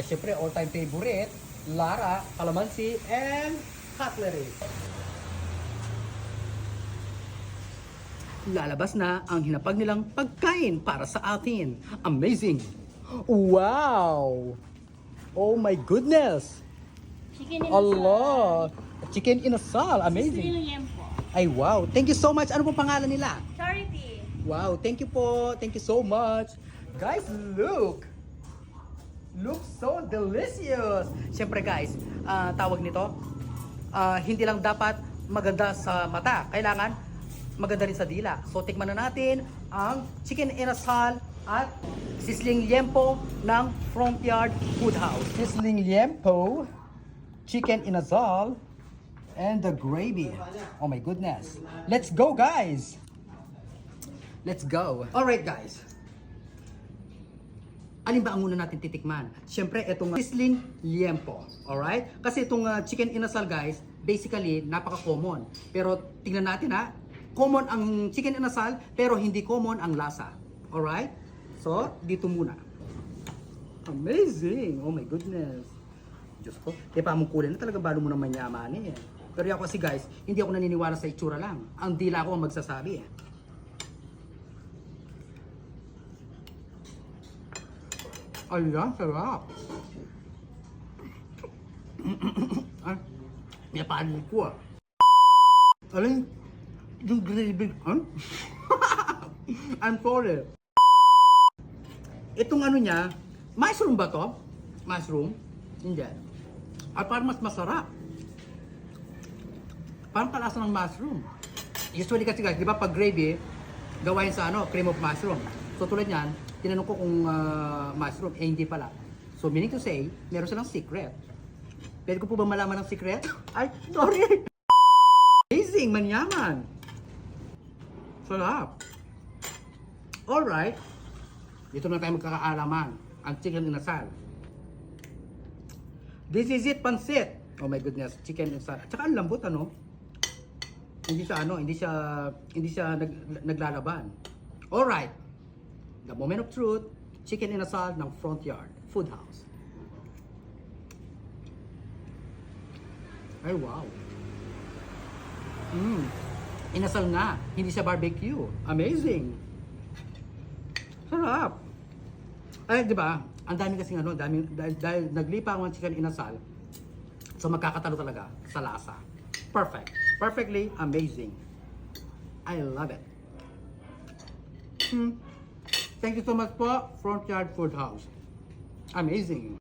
Siyempre, all-time favorite, Lara, calamansi, and cutlery. Lalabas na ang hinapag nilang pagkain para sa atin. Amazing! Wow! Oh my goodness! Chicken in Allah! Chicken inasal. Amazing! Liempo. Ay, wow! Thank you so much! Ano pong pangalan nila? Charity. Wow! Thank you po! Thank you so much! Guys, look! Looks so delicious! Siyempre guys, tawag nito, hindi lang dapat maganda sa mata. Kailangan maganda rin sa dila. So, tikman na natin ang chicken inasal at sizzling liempo ng Front Yard Food House. Sizzling liempo, chicken inasal, and the gravy. Oh my goodness. Let's go, guys! Let's go. Alright, guys. Alin ba ang muna natin titikman? Siyempre, itong sizzling liempo. Alright? Kasi itong chicken inasal, guys, basically, napaka-common. Pero tingnan natin ha. Common ang chicken inasal, pero hindi common ang lasa. Alright? So, dito muna. Amazing! Oh my goodness. Diyos ko. Kaya pa mong kulay na talaga balo mo ng manyaman eh. Pero ako kasi guys, hindi ako naniniwala sa itsura lang. Ang dila ko ang magsasabi eh. Ayan, sarap. Ay, napanin ko ah. Alam, yung gravy, huh? I'm sorry. Itong ano niya, mushroom ba to? Mushroom? Hindi. At parang mas masarap. Parang kalasa ng mushroom. Usually kasi guys, di ba pag gravy, gawain sa ano, cream of mushroom. So tulad yan, tinanong ko kung mushroom, eh hindi pala. So meaning to say, meron silang secret. Pwede ko po ba malaman ng secret? Ay, sorry! Amazing, manyaman! Sarap! Alright, dito na tayo magkakaalaman. Ang chicken inasal. This is it, pansit! Oh my goodness, chicken inasal. At saka ang lambot, ano? Hindi siya naglalaban. Alright, the moment of truth, chicken inasal ng Front Yard Food House. Ay, wow! Inasal nga, hindi siya barbecue. Amazing! Sarap! Ay, di ba? Ang dami kasing ano, dahil naglipa ako ng chicken inasal, so magkakatalo talaga sa lasa. Perfect. Perfectly amazing. I love it. Thank you so much po, Front Yard Food House. Amazing.